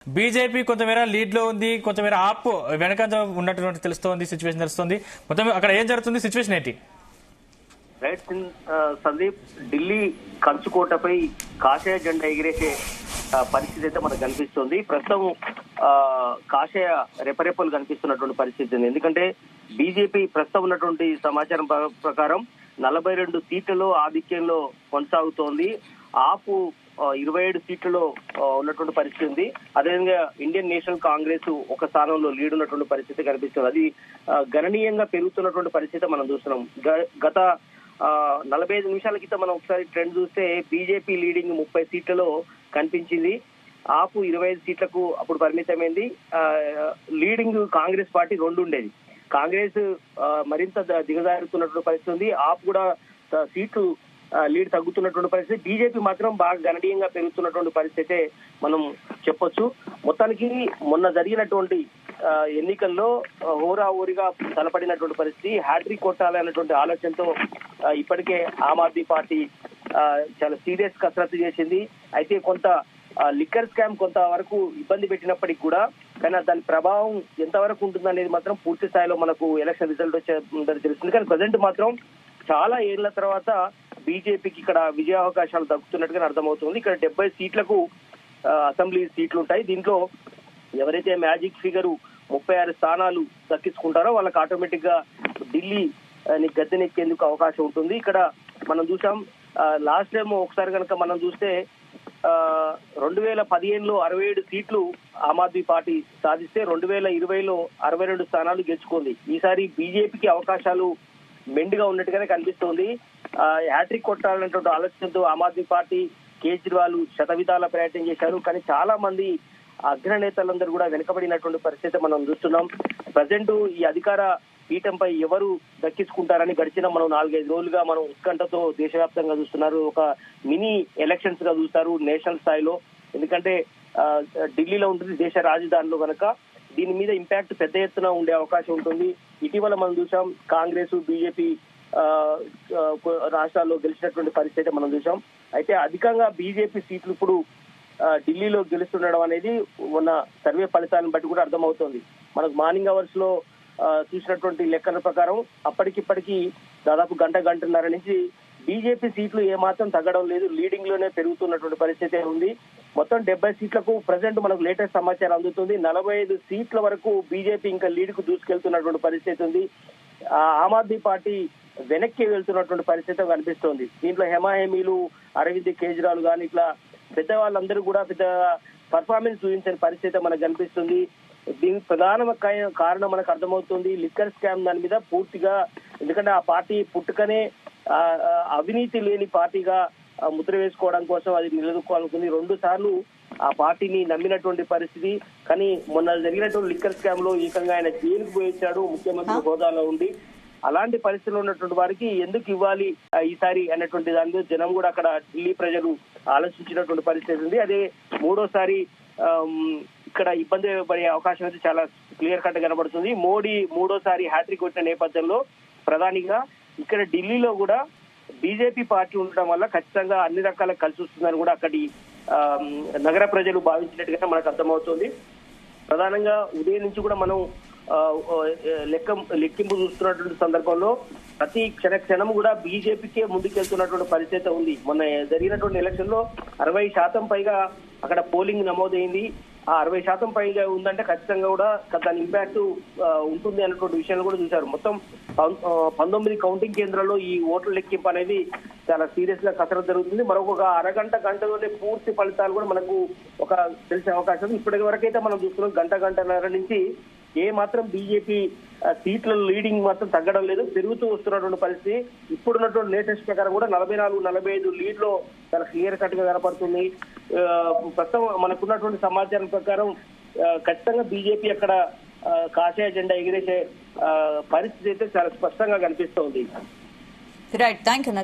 BJP కొంతమేర lead లో ఉంది, కొంతమేర ఆప్ వెనక ఉన్నటువంటి తెలుస్తోంది, సిచ్యువేషన్ తెలుస్తుంది. మొత్తం అక్కడ ఏం జరుగుతుంది, సిచ్యువేషన్ ఏంటి? రైట్ సందీప్, ఢిల్లీ కంచుకోటపై కాషాయ జెండా ఎగిరేసే పరిస్థితి అయితే మనకు కనిపిస్తుంది. ప్రస్తుతం కాషాయ రెపరెపలు కనిపిస్తున్నటువంటి పరిస్థితి ఉంది. ఎందుకంటే బీజేపీ ప్రస్తుతం ఉన్నటువంటి సమాచారం ప్రకారం 42 సీట్లలో ఆధిక్యంలో కొనసాగుతోంది. ఆపు 27 సీట్లలో ఉన్నటువంటి పరిస్థితి ఉంది. అదేవిధంగా ఇండియన్ నేషనల్ కాంగ్రెస్ ఒక స్థానంలో లీడ్ ఉన్నటువంటి పరిస్థితి కనిపిస్తుంది. అది గణనీయంగా పెరుగుతున్నటువంటి పరిస్థితి మనం చూస్తున్నాం. గత 45 నిమిషాల క్రితం మనం ఒకసారి ట్రెండ్ చూస్తే బీజేపీ లీడింగ్ 30 సీట్లలో కనిపించింది. ఆపు 25 సీట్లకు అప్పుడు పరిమితమైంది. లీడింగ్ కాంగ్రెస్ పార్టీ 2 ఉండేది. కాంగ్రెస్ మరింత దిగజారుతున్నటువంటి పరిస్థితి ఉంది. ఆపు కూడా సీట్లు లీడ్ తగ్గుతున్నటువంటి పరిస్థితి. బీజేపీ మాత్రం బాగా గణనీయంగా పెరుగుతున్నటువంటి పరిస్థితి మనం చెప్పొచ్చు. మొత్తానికి మొన్న జరిగినటువంటి ఎన్నికల్లో హోరాహోరీగా తలపడినటువంటి పరిస్థితి. హ్యాట్రిక్ కొట్టాలన్నటువంటి ఆలోచనతో ఇప్పటికే ఆమ్ ఆద్మీ పార్టీ చాలా సీరియస్ కసరత్తు చేసింది. అయితే కొంత లిక్కర్ స్కామ్ కొంత వరకు ఇబ్బంది పెట్టినప్పటికీ కూడా కానీ దాని ప్రభావం ఎంతవరకు ఉంటుందనేది మాత్రం పూర్తి స్థాయిలో మనకు ఎలక్షన్ రిజల్ట్ వచ్చే తెలుస్తుంది. కానీ ప్రజెంట్ మాత్రం చాలా ఏళ్ల తర్వాత బీజేపీకి ఇక్కడ విజయావకాశాలు దక్కుతున్నట్టుగా అర్థమవుతుంది. ఇక్కడ 70 సీట్లకు అసెంబ్లీ సీట్లు ఉంటాయి. దీంట్లో ఎవరైతే మ్యాజిక్ ఫిగర్ 36 స్థానాలు దక్కించుకుంటారో వాళ్ళకి ఆటోమేటిక్ గా ఢిల్లీ గద్దెనెక్కేందుకు అవకాశం ఉంటుంది. ఇక్కడ మనం చూసాం లాస్ట్ టైం ఒకసారి కనుక మనం చూస్తే 2015లో 67 సీట్లు ఆమ్ ఆద్మీ పార్టీ సాధిస్తే 2020లో 62 స్థానాలు గెలుచుకుంది. ఈసారి బీజేపీకి అవకాశాలు మెండుగా ఉన్నట్టుగానే కనిపిస్తోంది. హ్యాట్రిక్ కొట్టాలనేటువంటి ఆలోచనతో ఆమ్ ఆద్మీ పార్టీ కేజ్రీవాల్ శతవిధాల ప్రయత్నం చేశారు. కానీ చాలా మంది అగ్రనేతలందరూ కూడా వెనుకబడినటువంటి పరిస్థితి మనం చూస్తున్నాం. ప్రజెంట్ ఈ అధికార పీఠంపై ఎవరు దక్కించుకుంటారని గడిచిన మనం 4-5 రోజులుగా మనం ఉత్కంఠతో దేశవ్యాప్తంగా చూస్తున్నారు. ఒక మినీ ఎలక్షన్స్ గా చూస్తారు నేషనల్ స్థాయిలో. ఎందుకంటే ఢిల్లీలో ఉంటుంది దేశ రాజధానిలో కనుక దీని మీద ఇంపాక్ట్ పెద్ద ఎత్తున ఉండే అవకాశం ఉంటుంది. ఇటీవల మనం చూసాం కాంగ్రెస్ బీజేపీ రాష్ట్రాల్లో గెలిచినటువంటి పరిస్థితి మనం చూసాం. అయితే అధికంగా బీజేపీ సీట్లు ఇప్పుడు ఢిల్లీలో గెలుస్తుండడం అనేది మొన్న సర్వే ఫలితాలను బట్టి కూడా అర్థమవుతోంది. మనకు మార్నింగ్ అవర్స్ లో చూసినటువంటి లెక్కల ప్రకారం అప్పటికిప్పటికీ దాదాపు గంటన్నర నుంచి బీజేపీ సీట్లు ఏమాత్రం తగ్గడం లేదు, లీడింగ్ లోనే పెరుగుతున్నటువంటి పరిస్థితి ఉంది. మొత్తం 70 సీట్లకు ప్రజెంట్ మనకు లేటెస్ట్ సమాచారం అందుతుంది. 45 సీట్ల వరకు బీజేపీ ఇంకా లీడ్ కు దూసుకెళ్తున్నటువంటి పరిస్థితి ఉంది. ఆమ్ ఆద్మీ పార్టీ వెనక్కి వెళ్తున్నటువంటి పరిస్థితి కనిపిస్తోంది. దీంట్లో హేమాహేమీలు అరవింద్ కేజ్రీవాల్ కానీ ఇట్లా పెద్ద వాళ్ళందరూ కూడా పెద్ద పర్ఫార్మెన్స్ చూపించిన పరిస్థితి మనకు కనిపిస్తుంది. దీనికి ప్రధాన కారణం మనకు అర్థమవుతుంది లిక్కర్ స్కామ్ దాని మీద పూర్తిగా. ఎందుకంటే ఆ పార్టీ పుట్టుకనే అవినీతి లేని పార్టీగా ముద్ర వేసుకోవడం కోసం అది నిలదొక్కోవాలనుకుంది. 2 సార్లు ఆ పార్టీని నమ్మినటువంటి పరిస్థితి. కానీ మొన్న జరిగినటువంటి లిక్కర్ స్కామ్ లో ఏకంగా ఆయన జైలుకు పోయించాడు ముఖ్యమంత్రి హోదాలో ఉండి. అలాంటి పరిస్థితుల్లో ఉన్నటువంటి వారికి ఎందుకు ఇవ్వాలి ఈసారి అన్నటువంటి దాని మీద జనం కూడా అక్కడ ఢిల్లీ ప్రజలు ఆలోచించినటువంటి పరిస్థితి ఉంది. అదే మూడోసారి ఇక్కడ ఇబ్బంది పడే అవకాశం అయితే చాలా క్లియర్ కట్ కనబడుతుంది. మోడీ మూడోసారి హ్యాట్రిక్ కొట్టిన నేపథ్యంలో ప్రధానిగా ఇక్కడ ఢిల్లీలో కూడా బీజేపీ పార్టీ ఉండటం వల్ల ఖచ్చితంగా అన్ని రకాల కలిసి వస్తుందని కూడా అక్కడి నగర ప్రజలు భావించినట్టుగా మనకు అర్థమవుతుంది. ప్రధానంగా ఉదయం నుంచి కూడా మనం లెక్కింపు చూస్తున్నటువంటి సందర్భంలో ప్రతి క్షణం కూడా బీజేపీకే ముందుకెళ్తున్నటువంటి పరిస్థితి ఉంది. మొన్న జరిగినటువంటి ఎలక్షన్ లో 60% పైగా అక్కడ పోలింగ్ నమోదైంది. ఆ 60% పైగా ఉందంటే ఖచ్చితంగా కూడా దాని ఇంపాక్ట్ ఉంటుంది అన్నటువంటి విషయాలు కూడా చూశారు. మొత్తం 19 కౌంటింగ్ కేంద్రాల్లో ఈ ఓట్ల లెక్కింపు అనేది చాలా సీరియస్ గా కసరత్తు జరుగుతుంది. మరొక గంటలోనే పూర్తి ఫలితాలు కూడా మనకు ఒక తెలిసే అవకాశం. ఇప్పటి వరకైతే మనం చూస్తున్నాం గంటన్నర నుంచి ఏ మాత్రం బీజేపీ సీట్ల లీడింగ్ మాత్రం తగ్గడం లేదు, పెరుగుతూ వస్తున్నటువంటి పరిస్థితి. ఇప్పుడున్నటువంటి లేటెస్ట్ ప్రకారం కూడా 44-45 లీడ్ లో చాలా క్లియర్ కట్ గా కనపడుతుంది. ప్రస్తుతం మనకున్నటువంటి సమాచారం ప్రకారం ఖచ్చితంగా బీజేపీ అక్కడ కాషాయ జెండా ఎగిరేసే పరిస్థితి అయితే చాలా స్పష్టంగా కనిపిస్తోంది. Right, thank you.